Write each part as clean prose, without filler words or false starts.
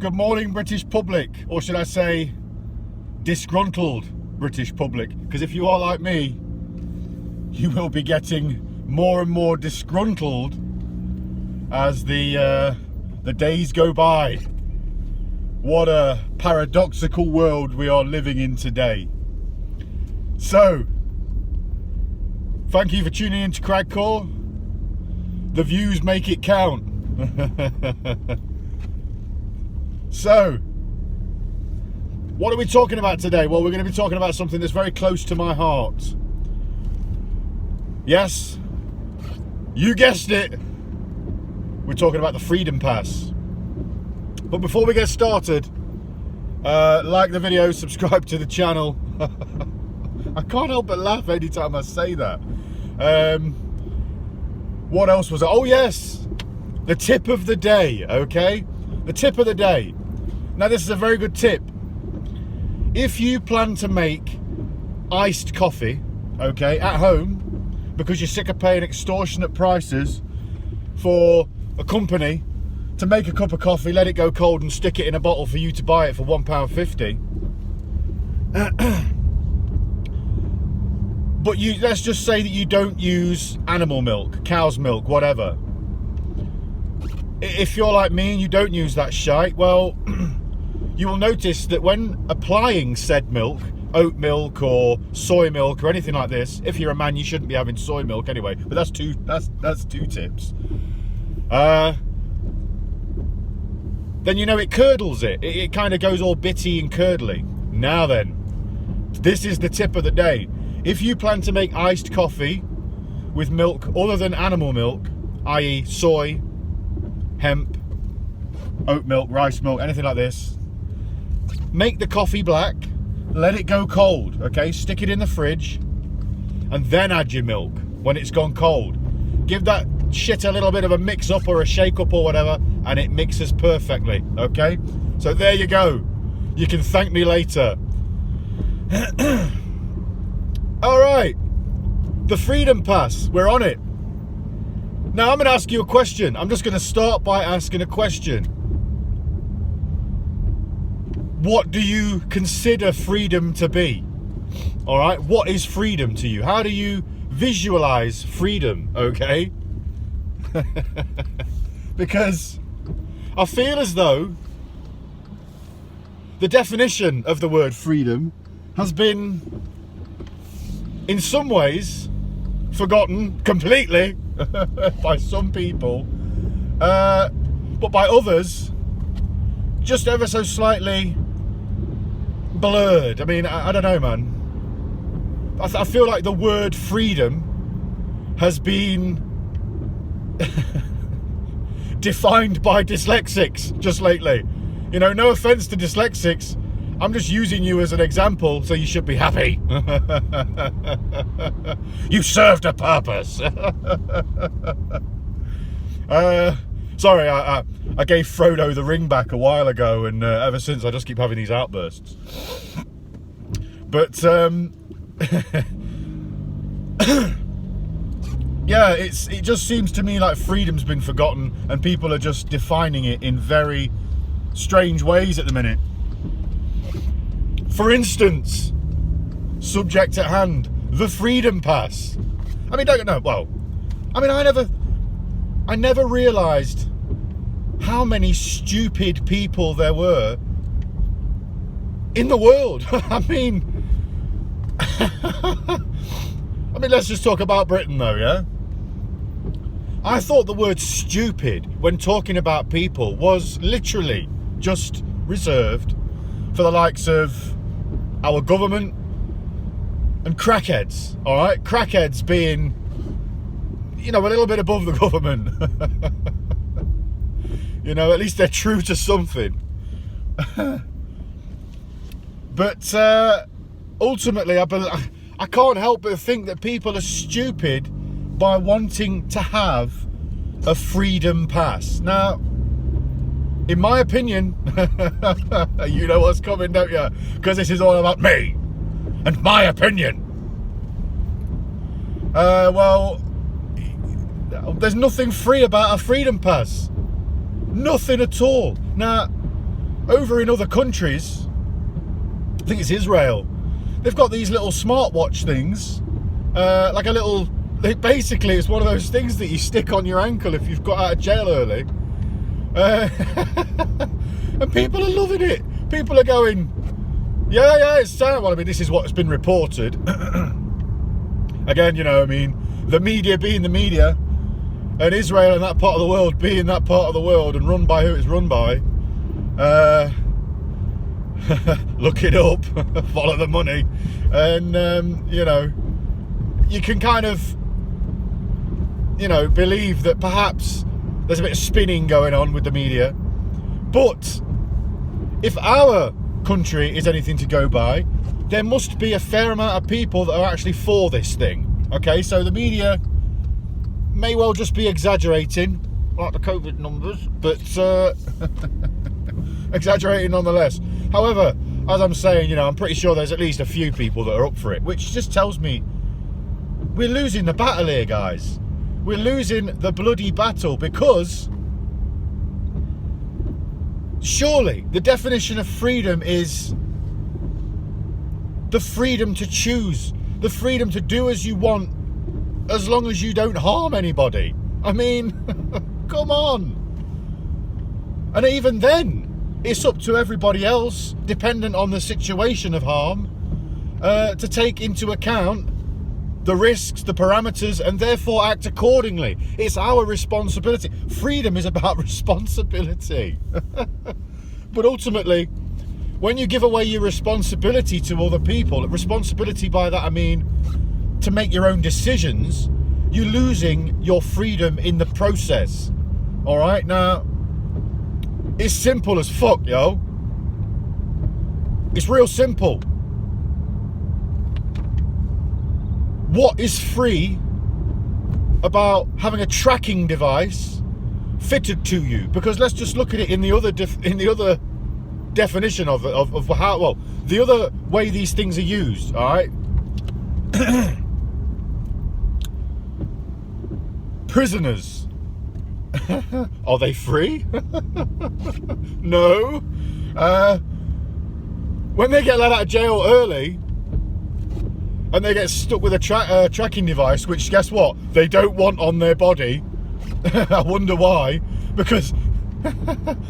Good morning, British public, or should I say disgruntled British public, because if you are like me, you will be getting more and more disgruntled as the days go by. What a paradoxical world we are living in today. So, thank you for tuning in to Cragcore. The views make it count. So, what are we talking about today? Well, we're going to be talking about something that's very close to my heart. Yes, you guessed it. We're talking about the Freedom Pass. But before we get started, like the video, subscribe to the channel. I can't help but laugh anytime I say that. What else was it? Oh yes, the tip of the day, okay? The tip of the day. Now this is a very good tip. If you plan to make iced coffee, okay, at home, because you're sick of paying extortionate prices for a company to make a cup of coffee, let it go cold and stick it in a bottle for you to buy it for £1.50. But let's just say that you don't use animal milk, cow's milk, whatever. If you're like me and you don't use that shite, well, you will notice that when applying said milk, oat milk or soy milk or anything like this, if you're a man, you shouldn't be having soy milk anyway, but that's two tips. Then you know it curdles it. It kind of goes all bitty and curdly. Now then, this is the tip of the day. If you plan to make iced coffee with milk other than animal milk, i.e. soy, hemp, oat milk, rice milk, anything like this, make the coffee black, let it go cold, okay? Stick it in the fridge, and then add your milk when it's gone cold. Give that shit a little bit of a mix up or a shake up or whatever, and it mixes perfectly, okay? So there you go. You can thank me later. All right, the Freedom Pass, we're on it. Now I'm going to ask you a question. I'm just going to start by asking a question. What do you consider freedom to be? All right, what is freedom to you? How do you visualize freedom, okay? Because I feel as though the definition of the word freedom has been, in some ways, forgotten completely by some people, but by others, just ever so slightly blurred. I mean, I don't know, man. I feel like the word freedom has been defined by dyslexics just lately. You know, no offense to dyslexics, I'm just using you as an example, so you should be happy. You served a purpose. Sorry, I gave Frodo the ring back a while ago, and ever since I just keep having these outbursts. But yeah, it just seems to me like freedom's been forgotten, and people are just defining it in very strange ways at the minute. For instance, subject at hand, the Freedom Pass. I mean, don't know. Well, I mean, I never realised how many stupid people there were in the world. I mean, let's just talk about Britain, though, yeah. I thought the word stupid, when talking about people, was literally just reserved for the likes of our government and crackheads, all right? Crackheads being, you know, a little bit above the government. You know, at least they're true to something. But ultimately, I can't help but think that people are stupid by wanting to have a Freedom Pass. Now, in my opinion, you know what's coming, don't you? Because this is all about me and my opinion. Well, there's nothing free about a Freedom Pass. Nothing at all. Now, over in other countries, I think it's Israel, they've got these little smartwatch things, like a little, basically it's one of those things that you stick on your ankle if you've got out of jail early. And people are loving it. People are going, yeah, it's sound. Well, I mean, this is what's been reported. Again, you know, I mean, the media being the media, and Israel and that part of the world being that part of the world, and run by who it's run by. Look it up, follow the money, and you know, you can kind of, you know, believe that perhaps there's a bit of spinning going on with the media. But if our country is anything to go by, there must be a fair amount of people that are actually for this thing. Okay, so the media may well just be exaggerating, like the COVID numbers, but exaggerating nonetheless. However, as I'm saying, you know, I'm pretty sure there's at least a few people that are up for it, which just tells me we're losing the battle here, guys. We're losing the bloody battle, because surely the definition of freedom is the freedom to choose, the freedom to do as you want, as long as you don't harm anybody. I mean, come on. And even then, it's up to everybody else, dependent on the situation of harm, to take into account the risks, the parameters, and therefore act accordingly. It's our responsibility. Freedom is about responsibility. But ultimately, when you give away your responsibility to other people, responsibility by that I mean to make your own decisions, you're losing your freedom in the process. All right, now it's simple as fuck, yo. It's real simple. What is free about having a tracking device fitted to you? Because let's just look at it in the other definition of how, well, the other way these things are used. All right. Prisoners. Are they free? No. When they get let out of jail early and they get stuck with a tracking device, which, guess what, they don't want on their body. I wonder why. Because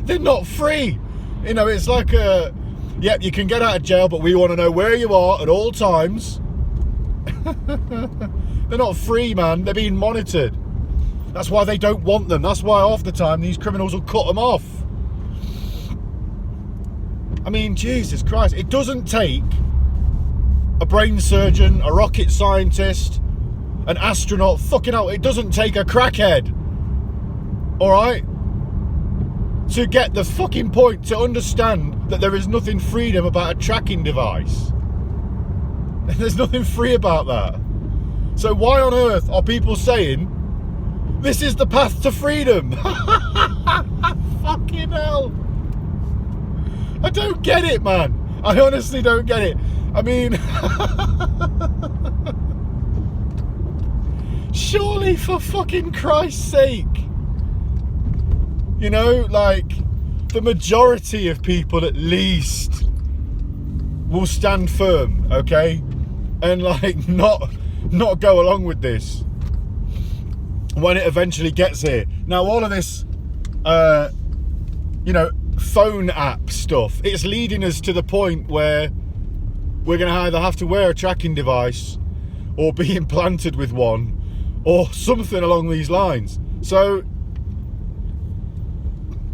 they're not free. You know, it's like yep, you can get out of jail, but we want to know where you are at all times. They're not free, man. They're being monitored. That's why they don't want them. That's why half the time these criminals will cut them off. I mean, Jesus Christ. It doesn't take a brain surgeon, a rocket scientist, an astronaut. Fucking hell, it doesn't take a crackhead. Alright? To get the fucking point, to understand that there is nothing freedom about a tracking device. There's nothing free about that. So why on earth are people saying this is the path to freedom? Fucking hell. I don't get it, man. I honestly don't get it. I mean, surely for fucking Christ's sake. You know, like, the majority of people at least will stand firm, okay? And like not go along with this when it eventually gets here. Now, all of this, you know, phone app stuff, it's leading us to the point where we're going to either have to wear a tracking device or be implanted with one or something along these lines. So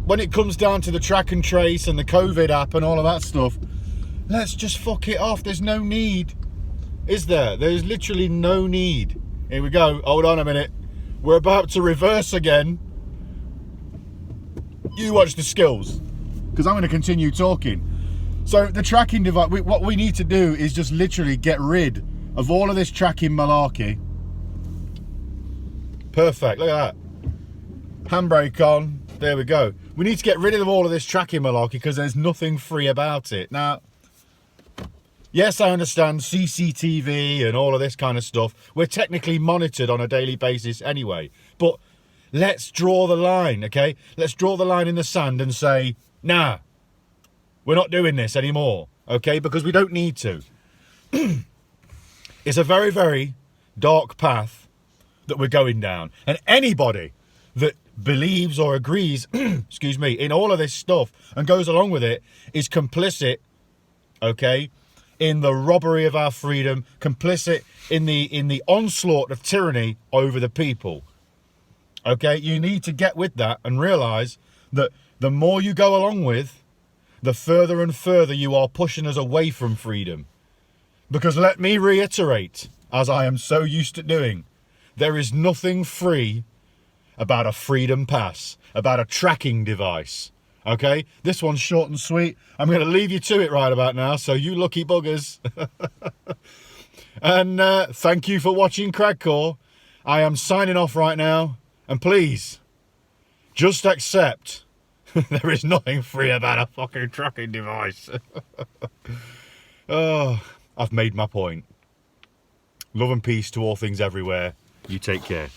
when it comes down to the track and trace and the COVID app and all of that stuff, let's just fuck it off. There's no need, is there? There's literally no need. Here we go. Hold on a minute. We're about to reverse again. You watch the skills, because I'm going to continue talking. So the tracking device, what we need to do is just literally get rid of all of this tracking malarkey. Perfect. Look at that. Handbrake on. There we go. We need to get rid of all of this tracking malarkey because there's nothing free about it. Now, yes, I understand CCTV and all of this kind of stuff. We're technically monitored on a daily basis anyway. But let's draw the line, okay? Let's draw the line in the sand and say, nah, We're not doing this anymore, okay? Because we don't need to. It's a very, very dark path that we're going down. And anybody that believes or agrees, excuse me, in all of this stuff and goes along with it is complicit, okay, in the robbery of our freedom, complicit in the onslaught of tyranny over the people. Okay, you need to get with that and realise that the more you go along with, the further and further you are pushing us away from freedom. Because let me reiterate, as I am so used to doing, there is nothing free about a freedom pass, about a tracking device. Okay, this one's short and sweet. I'm going to leave you to it right about now, so you lucky buggers. And thank you for watching Cragcore. I am signing off right now. And please, just accept there is nothing free about a fucking tracking device. Oh, I've made my point. Love and peace to all things everywhere. You take care.